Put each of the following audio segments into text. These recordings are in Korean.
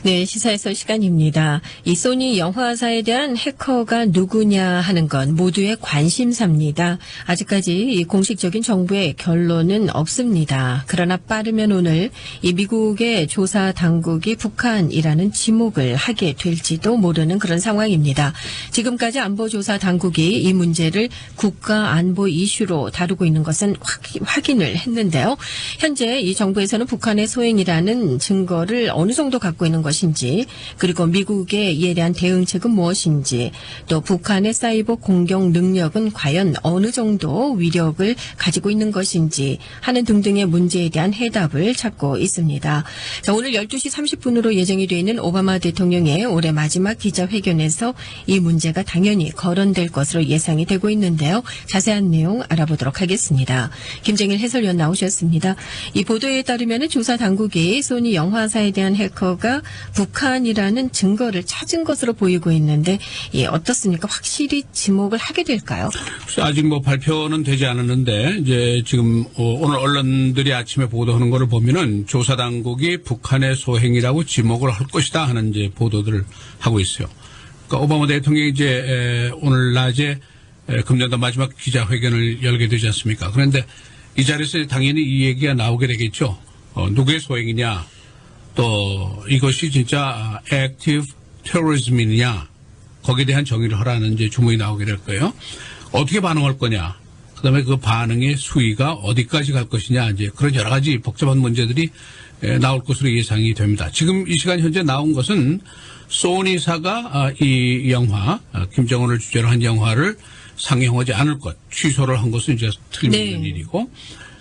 네, 시사에서 시간입니다. 이 소니 영화사에 대한 해커가 누구냐 하는 건 모두의 관심사입니다. 아직까지 이 공식적인 정부의 결론은 없습니다. 그러나 빠르면 오늘 이 미국의 조사 당국이 북한이라는 지목을 하게 될지도 모르는 그런 상황입니다. 지금까지 안보조사 당국이 이 문제를 국가 안보 이슈로 다루고 있는 것은 확인을 했는데요. 현재 이 정부에서는 북한의 소행이라는 증거를 어느 정도 갖고 있는 것인지, 그리고 미국의 이에 대한 대응책은 무엇인지, 또 북한의 사이버 공격 능력은 과연 어느 정도 위력을 가지고 있는 것인지 하는 등등의 문제에 대한 해답을 찾고 있습니다. 자, 오늘 12시 30분으로 예정이 되어 있는 오바마 대통령의 올해 마지막 기자회견에서 이 문제가 당연히 거론될 것으로 예상이 되고 있는데요. 자세한 내용 알아보도록 하겠습니다. 김정일 해설위원 나오셨습니다. 이 보도에 따르면 조사 당국이 소니 영화사에 대한 해커가 북한이라는 증거를 찾은 것으로 보이고 있는데, 어떻습니까? 확실히 지목을 하게 될까요? 아직 발표는 되지 않았는데, 이제 지금 오늘 언론들이 아침에 보도하는 거를 보면은 조사 당국이 북한의 소행이라고 지목을 할 것이다 하는 이제 보도들을 하고 있어요. 그러니까 오바마 대통령이 이제 오늘 낮에 금년도 마지막 기자회견을 열게 되지 않습니까? 그런데 이 자리에서 당연히 이 얘기가 나오게 되겠죠. 누구의 소행이냐, 또 이것이 진짜 액티브 테러리즘이냐, 거기에 대한 정의를 하라는 이제 주문이 나오게 될 거예요. 어떻게 반응할 거냐, 그다음에 그 반응의 수위가 어디까지 갈 것이냐, 이제 그런 여러 가지 복잡한 문제들이 나올 것으로 예상이 됩니다. 지금 이 시간 현재 나온 것은 소니사가 이 영화, 김정은을 주제로 한 영화를 상영하지 않을 것, 취소를 한 것은 이제 틀림없는 일이고,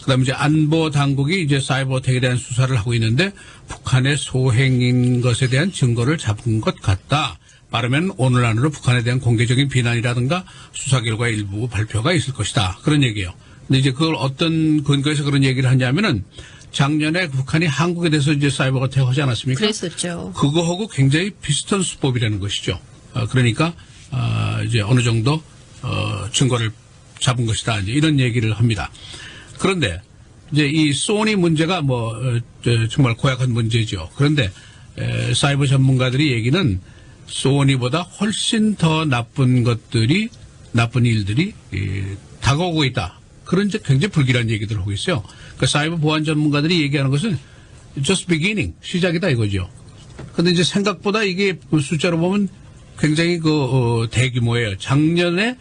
그다음에 이제 안보 당국이 이제 사이버 어택에 대한 수사를 하고 있는데 북한의 소행인 것에 대한 증거를 잡은 것 같다. 빠르면 오늘 안으로 북한에 대한 공개적인 비난이라든가 수사 결과 일부 발표가 있을 것이다. 그런 얘기예요. 근데 이제 그걸 어떤 근거에서 그런 얘기를 하냐면은 작년에 북한이 한국에 대해서 이제 사이버 어택 하지 않았습니까? 그랬었죠. 그거하고 굉장히 비슷한 수법이라는 것이죠. 그러니까 이제 어느 정도 증거를 잡은 것이다. 이제 이런 얘기를 합니다. 그런데 이제 이 소니 문제가 정말 고약한 문제죠. 그런데 사이버 전문가들이 얘기는 소니보다 훨씬 더 나쁜 일들이 다가오고 있다. 그런 이제 굉장히 불길한 얘기들을 하고 있어요. 그러니까 사이버 보안 전문가들이 얘기하는 것은 just beginning, 시작이다 이거죠. 그런데 이제 생각보다 이게 숫자로 보면 굉장히 대규모예요. 작년에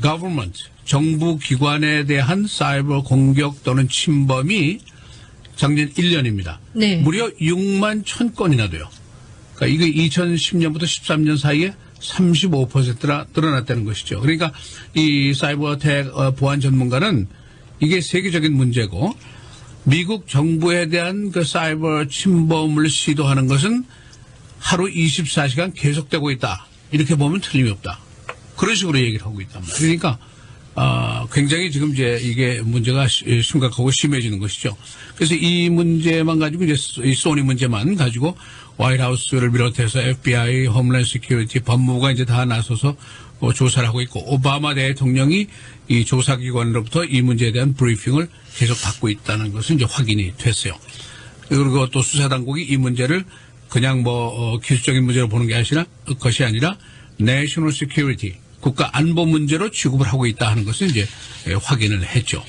government, 정부 기관에 대한 사이버 공격 또는 침범이 작년 1년입니다. 네. 무려 6만 1,000건이나 돼요. 그러니까 이게 2010년부터 13년 사이에 35%나 늘어났다는 것이죠. 그러니까 이 사이버 어택 보안 전문가는 이게 세계적인 문제고, 미국 정부에 대한 그 사이버 침범을 시도하는 것은 하루 24시간 계속되고 있다. 이렇게 보면 틀림이 없다. 그런 식으로 얘기를 하고 있단 말이에요. 그러니까 굉장히 지금 이제 이게 문제가 심각하고 심해지는 것이죠. 그래서 이 문제만 가지고 이제 이 소니 문제만 가지고 화이트하우스를 비롯해서 FBI, 홈랜드 시큐리티, 법무부가 이제 다 나서서 조사를 하고 있고, 오바마 대통령이 이 조사기관으로부터 이 문제에 대한 브리핑을 계속 받고 있다는 것은 이제 확인이 됐어요. 그리고 또 수사당국이 이 문제를 그냥 기술적인 문제로 보는 것이 아니라 내셔널 시큐리티, 국가 안보 문제로 취급을 하고 있다 하는 것을 이제 확인을 했죠.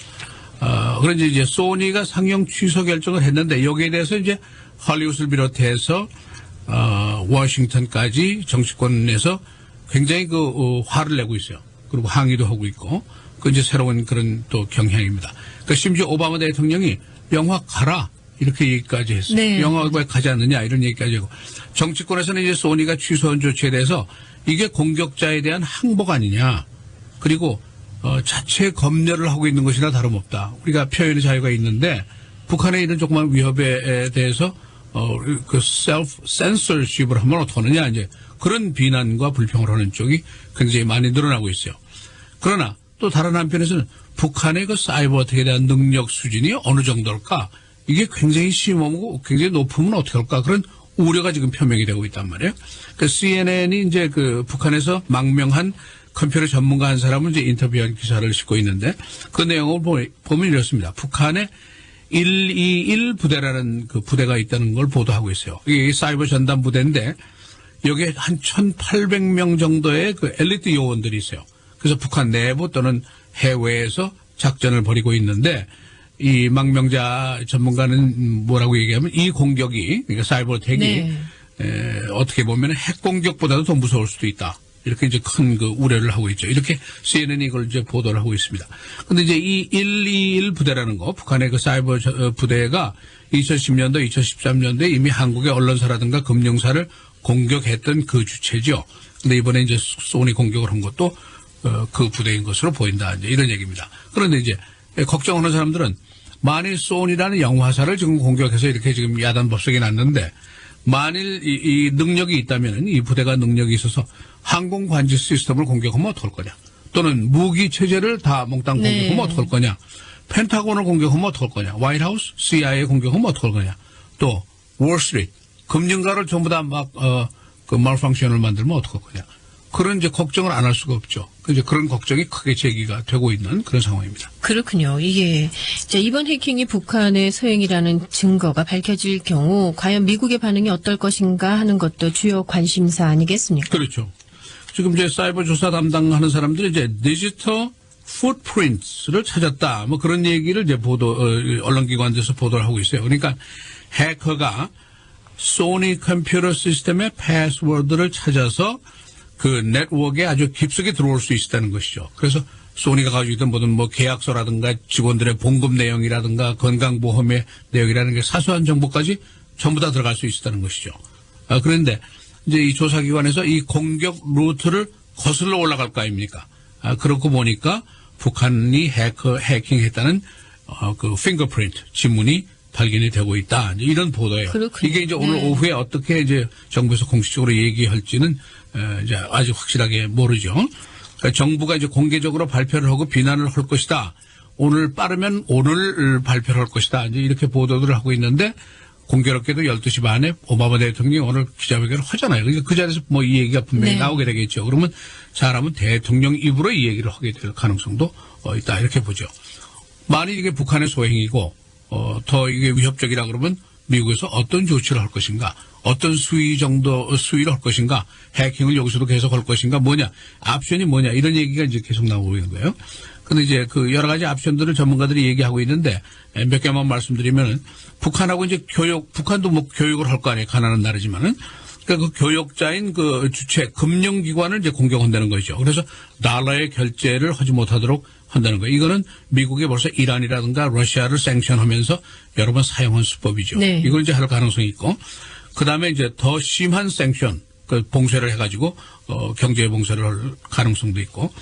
그런데 이제 소니가 상영 취소 결정을 했는데, 여기에 대해서 이제 할리우드를 비롯해서 워싱턴까지 정치권에서 굉장히 화를 내고 있어요. 그리고 항의도 하고 있고, 그 이제 새로운 그런 또 경향입니다. 그러니까 심지어 오바마 대통령이 영화 가라, 이렇게 얘기까지 했어요. 네. 영화 왜 가지 않느냐, 이런 얘기까지 하고, 정치권에서는 이제 소니가 취소한 조치에 대해서 이게 공격자에 대한 항복 아니냐, 그리고 자체 검열을 하고 있는 것이나 다름없다. 우리가 표현의 자유가 있는데 북한에 있는 조그만 위협에 대해서 그 셀프 센서십을 하면 어떡하느냐, 이제 그런 비난과 불평을 하는 쪽이 굉장히 많이 늘어나고 있어요. 그러나 또 다른 한편에서는 북한의 그 사이버 어택에 대한 능력 수준이 어느 정도일까, 이게 굉장히 심하고 굉장히 높으면 어떻게 할까, 그런 우려가 지금 표명이 되고 있단 말이에요. 그 CNN이 이제 그 북한에서 망명한 컴퓨터 전문가 한 사람을 이제 인터뷰한 기사를 싣고 있는데, 그 내용을 보면 이렇습니다. 북한의 121 부대라는 그 부대가 있다는 걸 보도하고 있어요. 이게 사이버 전담 부대인데 여기에 한 1,800명 정도의 그 엘리트 요원들이 있어요. 그래서 북한 내부 또는 해외에서 작전을 벌이고 있는데 이 망명자 전문가는 뭐라고 얘기하면 이 공격이 그러니까 사이버 어택이 네. 어떻게 보면 핵 공격보다도 더 무서울 수도 있다. 이렇게 이제 큰 그 우려를 하고 있죠. 이렇게 CNN이 이걸 이제 보도를 하고 있습니다. 근데 이제 이 121 부대라는 거, 북한의 그 사이버 부대가 2010년도, 2013년도에 이미 한국의 언론사라든가 금융사를 공격했던 그 주체죠. 근데 이번에 이제 소니 공격을 한 것도 그 부대인 것으로 보인다. 이제 이런 얘기입니다. 그런데 이제 걱정하는 사람들은 만일 소니라는 영화사를 지금 공격해서 이렇게 지금 야단 법석이 났는데 만일 이 능력이 있다면 이 부대가 능력이 있어서 항공 관제 시스템을 공격하면 어떡할 거냐. 또는 무기 체제를 다 몽땅 네. 공격하면 어떡할 거냐. 펜타곤을 공격하면 어떡할 거냐. 화이트하우스, CIA 공격하면 어떡할 거냐. 또 월스트리트, 금융가를 전부 다 막 그 말펑션을 만들면 어떡할 거냐. 그런 이제 걱정을 안 할 수가 없죠. 이제 그런 걱정이 크게 제기가 되고 있는 그런 상황입니다. 그렇군요. 이게 이번 해킹이 북한의 소행이라는 증거가 밝혀질 경우 과연 미국의 반응이 어떨 것인가 하는 것도 주요 관심사 아니겠습니까? 그렇죠. 지금 이제 사이버 조사 담당하는 사람들이 이제 디지털 풋프린트를 찾았다. 뭐 그런 얘기를 이제 언론기관에서 보도를 하고 있어요. 그러니까 해커가 소니 컴퓨터 시스템의 패스워드를 찾아서 그 네트워크에 아주 깊숙이 들어올 수 있다는 것이죠. 그래서 소니가 가지고 있던 모든 뭐 계약서라든가 직원들의 봉급 내용이라든가 건강보험의 내용이라는 게 사소한 정보까지 전부 다 들어갈 수 있다는 것이죠. 그런데 이제 이 조사기관에서 이 공격 루트를 거슬러 올라갈 거 아닙니까? 그렇고 보니까 북한이 해킹했다는 그 핑거프린트 지문이 발견이 되고 있다. 이런 보도예요. 그렇군요. 이게 이제 오늘 네. 오후에 어떻게 이제 정부에서 공식적으로 얘기할지는 이제 아직 확실하게 모르죠. 그러니까 정부가 이제 공개적으로 발표를 하고 비난을 할 것이다. 오늘 빠르면 오늘 발표를 할 것이다. 이제 이렇게 보도를 하고 있는데 공교롭게도 12시 반에 오바마 대통령이 오늘 기자회견을 하잖아요. 그러니까 그 자리에서 뭐 이 얘기가 분명히 네. 나오게 되겠죠. 그러면 잘하면 대통령 입으로 이 얘기를 하게 될 가능성도 있다. 이렇게 보죠. 만일 이게 북한의 소행이고 더 이게 위협적이라 그러면 미국에서 어떤 조치를 할 것인가, 어떤 수위를 할 것인가, 해킹을 여기서도 계속 할 것인가, 뭐냐, 옵션이 뭐냐, 이런 얘기가 이제 계속 나오고 있는 거예요. 근데 이제 그 여러 가지 옵션들을 전문가들이 얘기하고 있는데 몇 개만 말씀드리면은 북한하고 이제 북한도 뭐 교육을 할 거 아니에요. 가난한 나라지만은. 그러니까 그 교역자인 그 주체, 금융기관을 이제 공격한다는 거죠. 그래서 달러의 결제를 하지 못하도록 한다는 거예요. 이거는 미국이 벌써 이란이라든가 러시아를 생션하면서 여러 번 사용한 수법이죠. 네. 이걸 이제 할 가능성이 있고, 그 다음에 이제 더 심한 생션, 그 봉쇄를 해가지고 경제 봉쇄를 할 가능성도 있고,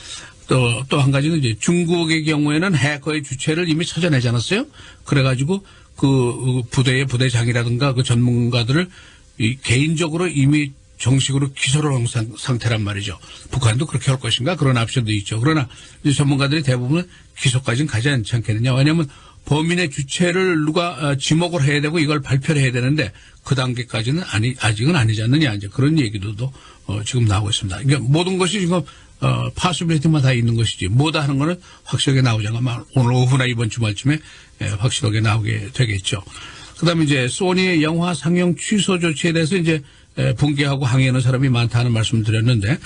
또 한 가지는 이제 중국의 경우에는 해커의 주체를 이미 찾아내지 않았어요? 그래가지고 그 부대장이라든가 그 전문가들을 개인적으로 이미 정식으로 기소를 한 상태란 말이죠. 북한도 그렇게 할 것인가? 그런 옵션도 있죠. 그러나 이제 전문가들이 대부분 기소까지는 가지 않지 않겠느냐. 왜냐하면 범인의 주체를 누가 지목을 해야 되고 이걸 발표를 해야 되는데 그 단계까지는 아직은 아니지 않느냐. 이제 그런 얘기도 지금 나오고 있습니다. 그러니까 모든 것이 지금 파시빌리티만 다 있는 것이지 뭐다 하는 거는 확실하게 나오지 않아. 오늘 오후나 이번 주말쯤에 확실하게 나오게 되겠죠. 그다음에 이제 소니의 영화 상영 취소 조치에 대해서 이제 붕괴하고 항의하는 사람이 많다는 말씀을 드렸는데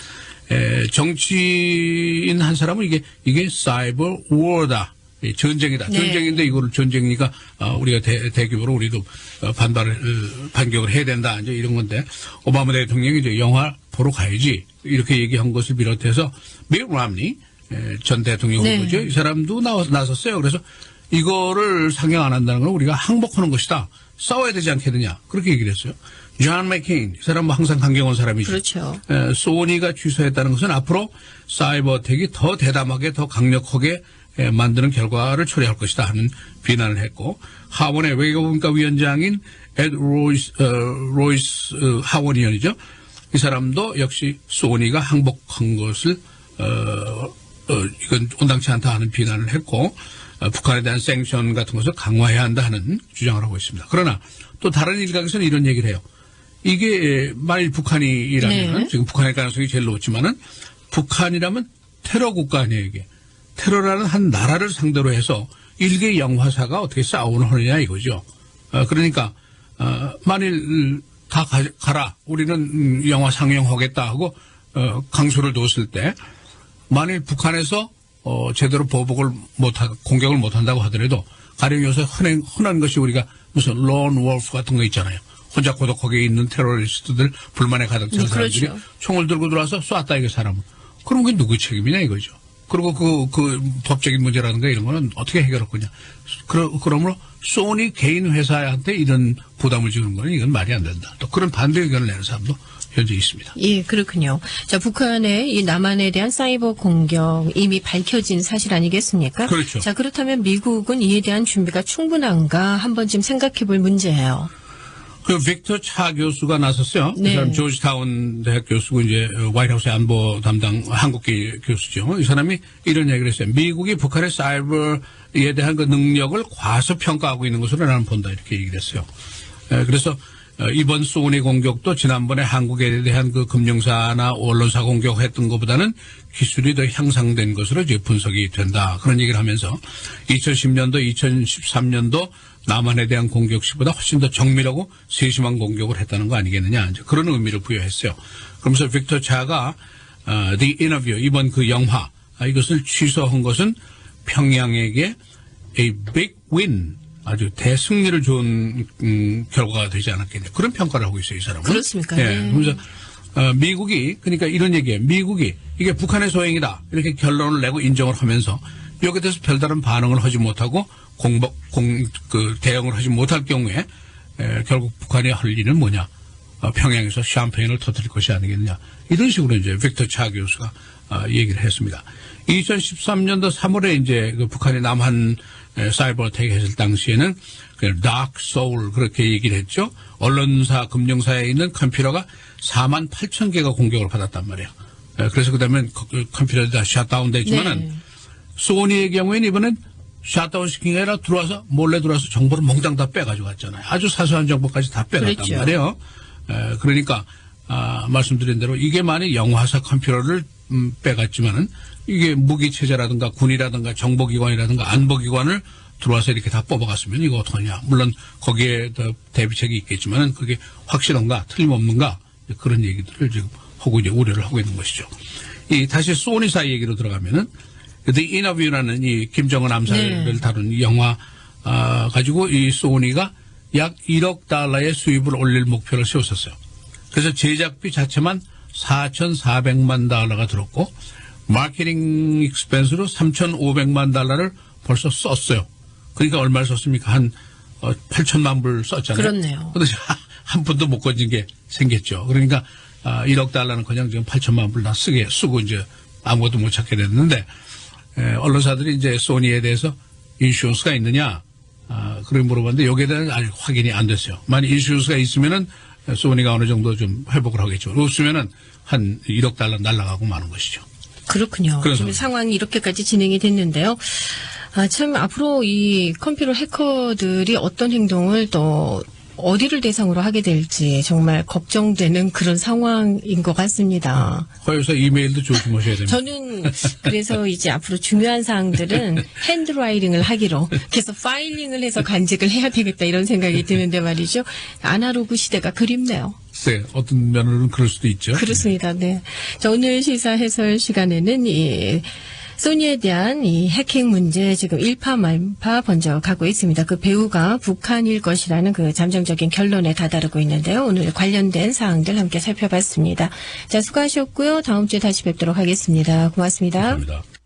정치인 한 사람은 이게 사이버 워다. 전쟁이다. 네. 전쟁인데 이거를 전쟁이니까 우리가 대규모로 우리도 반격을 해야 된다. 이제 이런 건데 오바마 대통령이 이제 영화 보러 가야지 이렇게 얘기한 것을 비롯해서 밋 롬니 전 대통령 후보죠. 네. 이 사람도 나섰어요. 그래서 이거를 상영 안 한다는 건 우리가 항복하는 것이다. 싸워야 되지 않겠느냐. 그렇게 얘기를 했어요. 존 맥케인, 이 사람은 항상 강경한 사람이죠. 그렇죠. 소니가 취소했다는 것은 앞으로 사이버 어택이 더 대담하게 더 강력하게 만드는 결과를 초래할 것이다 하는 비난을 했고 하원의 외교분과 위원장인 에드 로이스 하원 의원이죠. 이 사람도 역시 소니가 항복한 것을 이건 온당치 않다 하는 비난을 했고 북한에 대한 생션 같은 것을 강화해야 한다 하는 주장을 하고 있습니다. 그러나 또 다른 일각에서는 이런 얘기를 해요. 이게 만일 북한이라면 네. 지금 북한의 가능성이 제일 높지만은 북한이라면 테러 국가 아니에요 이게. 테러라는 한 나라를 상대로 해서 일개 영화사가 어떻게 싸움을 하느냐 이거죠. 그러니까 만일 다 가라. 우리는 영화 상영하겠다 하고 강수를 뒀을 때 만일 북한에서 제대로 공격을 못한다고 하더라도 가령 요새 흔한 것이 우리가 무슨 론 wolf 같은 거 있잖아요. 혼자 고독하게 있는 테러리스트들 불만에 가득 찬 사람들이 그렇죠. 총을 들고 들어와서 쐈다 이게 사람을. 그럼 그게 누구의 책임이냐 이거죠. 그리고 그 법적인 문제라든가 이런 거는 어떻게 해결할 거냐. 그러므로 소니 개인 회사한테 이런 부담을 주는 거는 이건 말이 안 된다. 또 그런 반대 의견을 내는 사람도 현재 있습니다. 예, 그렇군요. 자, 북한의 이 남한에 대한 사이버 공격 이미 밝혀진 사실 아니겠습니까? 그렇죠. 자, 그렇다면 미국은 이에 대한 준비가 충분한가 한번 좀 생각해 볼 문제예요. 그 빅터 차 교수가 나섰어요. 네. 이 사람 조지타운 대학 교수고 이제 화이트하우스 안보 담당 한국계 교수죠. 이 사람이 이런 얘기를 했어요. 미국이 북한의 사이버에 대한 그 능력을 과소평가하고 있는 것으로 나는 본다 이렇게 얘기를 했어요. 그래서 이번 소니 공격도 지난번에 한국에 대한 그 금융사나 언론사 공격했던 것보다는 기술이 더 향상된 것으로 이제 분석이 된다. 그런 얘기를 하면서 2010년도, 2013년도 남한에 대한 공격 시보다 훨씬 더 정밀하고 세심한 공격을 했다는 거 아니겠느냐. 이제 그런 의미를 부여했어요. 그러면서 빅터 차가 The Interview 이번 그 영화 이것을 취소한 것은 평양에게 a big win 아주 대승리를 준 결과가 되지 않았겠냐. 그런 평가를 하고 있어요, 이 사람은. 그렇습니까? 예. 네. 그래서 미국이 그러니까 이런 얘기예요. 미국이 이게 북한의 소행이다 이렇게 결론을 내고 인정을 하면서 여기에 대해서 별다른 반응을 하지 못하고 대응을 하지 못할 경우에 결국 북한이 할 일은 뭐냐? 평양에서 샴페인을 터뜨릴 것이 아니겠느냐. 이런 식으로 이제 빅터 차 교수가 얘기를 했습니다. 2013년도 3월에 이제 그 북한이 남한 사이버 어택 했을 당시에는 그 다크 소울 그렇게 얘기를 했죠. 언론사, 금융사에 있는 컴퓨터가 48,000개가 공격을 받았단 말이에요. 그래서 그다음에 컴퓨터가 다 셧다운 됐지만은 네. 소니의 경우에는 이번엔 셧다운 시킨 게 아니라 몰래 들어와서 정보를 몽땅 다 빼가지고 갔잖아요. 아주 사소한 정보까지 다 빼갔단 그렇죠. 말이에요. 그러니까 말씀드린 대로 이게 만약 영화사 컴퓨터를 빼갔지만은 이게 무기체제라든가 군이라든가 정보기관이라든가 안보기관을 들어와서 이렇게 다 뽑아갔으면 이거 어떡하냐. 물론 거기에 더 대비책이 있겠지만은 그게 확실한가 틀림없는가 그런 얘기들을 지금 하고 이제 우려를 하고 있는 것이죠. 다시 소니사 얘기로 들어가면은 The Interview라는 이 김정은 암살을 네. 다룬 이 영화 가지고 이 소니가 약 1억 달러의 수입을 올릴 목표를 세웠었어요. 그래서 제작비 자체만 4,400만 달러가 들었고 마케팅 익스펜스로 3,500만 달러를 벌써 썼어요. 그러니까 얼마를 썼습니까? 한 8천만 불 썼잖아요. 그렇네요. 그런데 한 푼도 못 건진 게 생겼죠. 그러니까 1억 달러는 그냥 지금 8천만 불 다 쓰고 이제 아무것도 못 찾게 됐는데 언론사들이 이제 소니에 대해서 인슈런스가 있느냐 그렇게 물어봤는데 여기에 대한 아직 확인이 안 됐어요. 만약 인슈런스가 있으면은 소니가 어느 정도 좀 회복을 하겠죠. 없으면은 한 1억 달러 날라가고 마는 것이죠. 그렇군요. 지금 상황이 이렇게까지 진행이 됐는데요. 참 앞으로 이 컴퓨터 해커들이 어떤 행동을 또 어디를 대상으로 하게 될지 정말 걱정되는 그런 상황인 것 같습니다. 거기서 이메일도 조심하셔야 됩니다. 저는 그래서 이제 앞으로 중요한 사항들은 핸드라이팅을 하기로 계속 파일링을 해서 간직을 해야 되겠다 이런 생각이 드는데 말이죠. 아날로그 시대가 그립네요. 네, 어떤 면으로는 그럴 수도 있죠. 그렇습니다. 네. 자, 오늘 시사 해설 시간에는 이 소니에 대한 이 해킹 문제 지금 일파만파 번져가고 있습니다. 그 배우가 북한일 것이라는 그 잠정적인 결론에 다다르고 있는데요. 오늘 관련된 사항들 함께 살펴봤습니다. 자, 수고하셨고요. 다음 주에 다시 뵙도록 하겠습니다. 고맙습니다. 감사합니다.